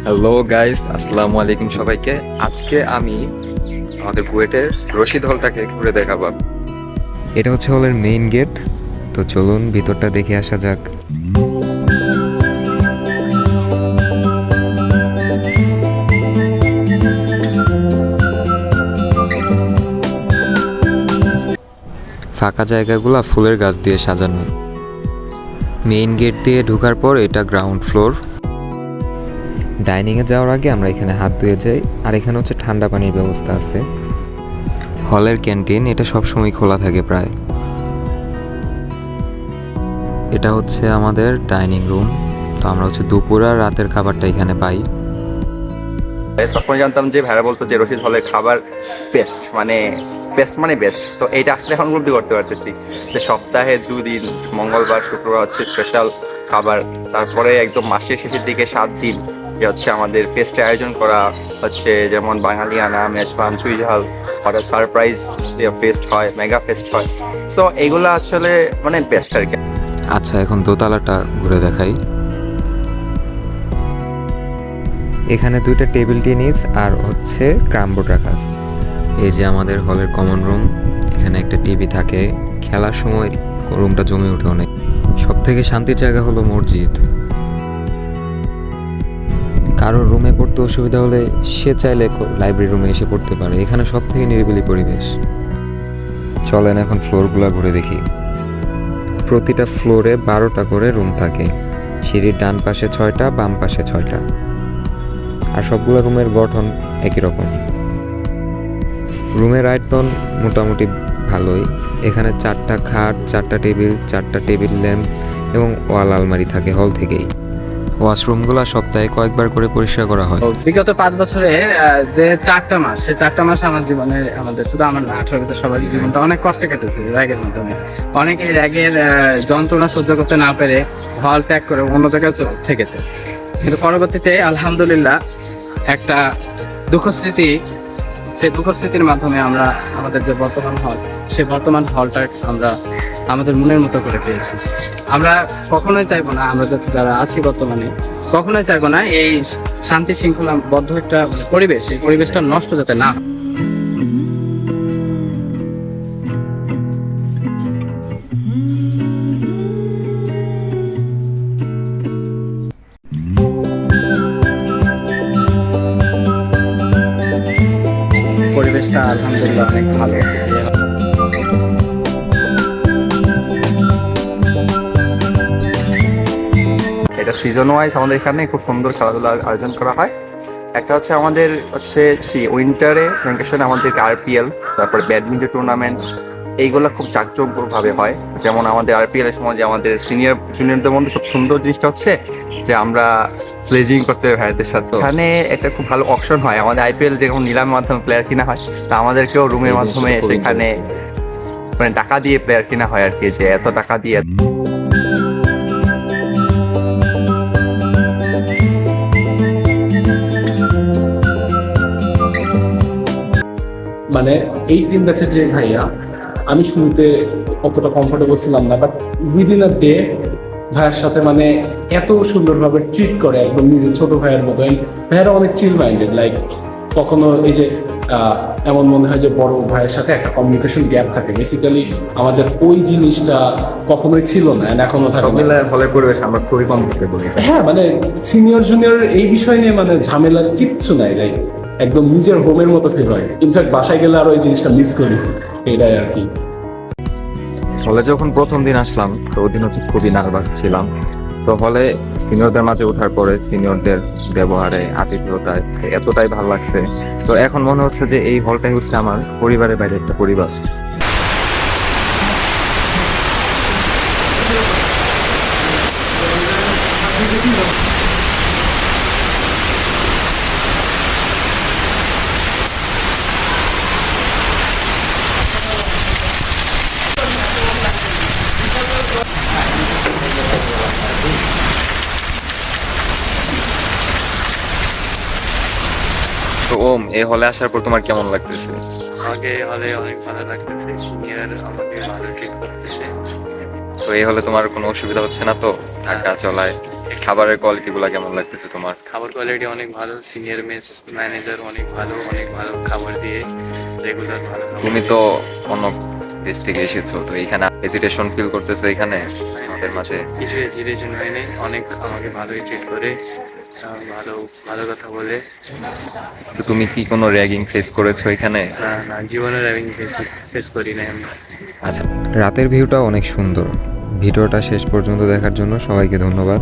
Hello guys, আসসালামু আলাইকুম সবাইকে। আজকে আমি আমাদের বুয়েটের রশিদ হলটাকে ঘুরে দেখাবো। এটা হচ্ছে হলের মেইন গেট। তো চলুন ভিতরটা দেখে আসা যাক। ফাঁকা জায়গাগুলো ফুলের গাছ দিয়ে সাজানো। মেইন গেট দিয়ে ঢোকার পর এটা গ্রাউন্ড ফ্লোর। ডাইনিংয়ে যাওয়ার আগে আমরা এখানে হাত ধুয়ে যাই, আর এখানে হচ্ছে ঠান্ডা পানির ব্যবস্থা আছে। হলের ক্যান্টিন এটা সবসময় খোলা থাকে প্রায়। এটা হচ্ছে আমাদের ডাইনিং রুম। তো আমরা হচ্ছে দুপুর আর রাতের খাবারটা এখানে পাই। সবসময় জানতাম যে ভাইরা বলতো যে রশিদ হলের খাবার বেস্ট, মানে বেস্ট। তো এইটা আসলে এখন উপলব্ধি করতে পারতেছি যে সপ্তাহে 2 দিন, মঙ্গলবার শুক্রবার হচ্ছে স্পেশাল খাবার, তারপরে একদম মাসের শেষের দিকে 7 দিন যে হচ্ছে আমাদের ফেস্টের আয়োজন করা হচ্ছে, যেমন বাঙালিয়ানা, মেজবান, চুইঝাল, হঠাৎ সারপ্রাইজ ফেস্ট হয়, মেগা ফেস্ট হয়। সো এইগুলো আসলে মানে বেস্ট আর কি। আচ্ছা, এখন দোতলাটা ঘুরে দেখাই। এখানে 2টা টেবিল টেনিস আর হচ্ছে ক্রামবোর্ড রাখা আছে। এই যে আমাদের হলের কমন রুম, এখানে একটা টিভি থাকে। খেলার সময় রুমটা জমে ওঠে অনেক। সব থেকে শান্তির জায়গা হলো মসজিদ। কারোর রুমে পড়তে অসুবিধা হলে সে চাইলে লাইব্রেরি রুমে এসে পড়তে পারে। এখানে সব থেকে নিরিবিলি পরিবেশ। চলেন এখন ফ্লোরগুলো ঘুরে দেখি। প্রতিটা ফ্লোরে 12টা করে রুম থাকে। সিঁড়ির ডান পাশে 6টা, বাম পাশে 6টা। আর সবগুলো রুমের গঠন একই রকম। রুমের আয়তন মোটামুটি ভালোই। এখানে 4টা খাট, 4টা টেবিল, 4টা টেবিল ল্যাম্প এবং ওয়াল আলমারি থাকে হল থেকেই। ওয়াশরুমগুলো সপ্তাহে কয়েকবার করে পরিষ্কার করা হয়। বিগত 5 বছরে যে 4টা মাস, সে 4টা মাস আমার জীবনে, আমাদের শুধু আমার না, 18 বছর সবার জীবনটা অনেক কষ্টে কেটেছে র্যাগের মাধ্যমে। অনেকে র্যাগের যন্ত্রণা সহ্য করতে না পেরে হল ত্যাগ করে অন্য জায়গায় থেকেছে, কিন্তু পরবর্তীতে আলহামদুলিল্লাহ একটা দুঃখ স্মৃতি, সেই দুঃখ স্মৃতির মাধ্যমে আমরা আমাদের যে বর্তমান হল, সেই বর্তমান হলটা আমরা আমাদের মনের মতো করে পেয়েছি। আমরা কখনোই চাইবো না, আমরা যারা আছি বর্তমানে কখনোই চাইবো না এই শান্তি শৃঙ্খলাবদ্ধ একটা পরিবেশ, এই পরিবেশটা নষ্ট যাতে না হয়। পরিবেশটা আলহামদুলিল্লাহ অনেক ভালো। এটা সিজন ওয়াইজ আমাদের এখানে খুব সুন্দর খেলাধুলার আয়োজন করা হয়। একটা হচ্ছে আমাদের হচ্ছে উইন্টারে ভ্যাকেশনে আমাদের আরপিএল, তারপরে ব্যাডমিন্টন টুর্নামেন্ট, এইগুলো খুব জাঁকজমকভাবে হয়। যেমন আমাদের আরপিএল এর সময় যে আমাদের সিনিয়র জুনিয়রদের মধ্যে সব সুন্দর জিনিসটা হচ্ছে যে আমরা স্লেজিং করতে হবে ভাইদের সাথে। এখানে একটা খুব ভালো অপশন হয়, আমাদের আইপিএল যেরকম নিলামের মাধ্যমে প্লেয়ার কিনা হয়, তা আমাদেরকেও রুমের মাধ্যমে সেখানে মানে টাকা দিয়ে প্লেয়ার কিনা হয় আর কি, যে এত টাকা দিয়ে। মানে এই 3 ব্যাচের যে ভাইয়া, আমি শুরুতে অতটা কমফোর্টেবল ছিলাম না, বাট উইদিন আ ডে ভাইয়ার সাথে মানে এত সুন্দরভাবে ট্রিট করে, একদম নিজের ছোট ভাইয়ের মতো। ভাইয়ারা অনেক চিল মাইন্ডেড, লাইক কখনো এই যে এমন মনে হয় যে বড় ভাইয়ের সাথে একটা কমিউনিকেশন গ্যাপ থাকে। বেসিক্যালি আমাদের ওই জিনিসটা কখনোই ছিল না, এখনো থাকে না। হলের পরিবেশ আমরা খুবই কমফোর্টেবল। হ্যাঁ, মানে সিনিয়র জুনিয়র এই বিষয় নিয়ে মানে ঝামেলার কিচ্ছু নাই, লাইক একদম নিজের হোমের মতো ফিল হয়। ইনফ্যাক্ট বাসায় গেলে আরো এই জিনিসটা মিস করি, এটাই আর কি। হলে যখন প্রথম দিন আসলাম, তো ওই দিন হচ্ছে খুবই নার্ভাস ছিলাম। তো হলে সিনিয়রদের মাঝে ওঠার পরে সিনিয়রদের ব্যবহারে, আতিথেয়তায় এতটাই ভালো লাগছে। তো এখন মনে হচ্ছে যে এই হলটাই হচ্ছে আমার পরিবারের বাইরে একটা পরিবার। তো ওম, এই হলে আসার পর তোমার কেমন লাগতেছে? আগে হলে অনেক ভালো লাগতেছে, সিনিয়র আমাকে ভালো ট্রিট করতেছে। তো এই হলে তোমার কোনো অসুবিধা হচ্ছে না তো থাকা চলায়? খাবারের কোয়ালিটিগুলো কেমন লাগতেছে তোমার? খাবার কোয়ালিটি অনেক ভালো, সিনিয়র মেস ম্যানেজার অনেক ভালো খাবার দিয়ে রেগুলার ভালো খাবার তুমি দিয়ে। তো অন্য দেশ থেকে এসেছো, তো এখানে হেজিটেশন ফিল করতেছো এখানে আমাদের মাঝে? কিছু হেজিটেশন হয়নি, অনেক আমাকে ভালোই ট্রিট করে, ভালো ভালো কথা বলে। তো তুমি কি কোনো র্যাগিং ফেস করেছো এখানে? না জীবনের আমি ফেস করি না আমি। আচ্ছা, রাতের ভিউটা অনেক সুন্দর। ভিডিওটা শেষ পর্যন্ত দেখার জন্য সবাইকে ধন্যবাদ।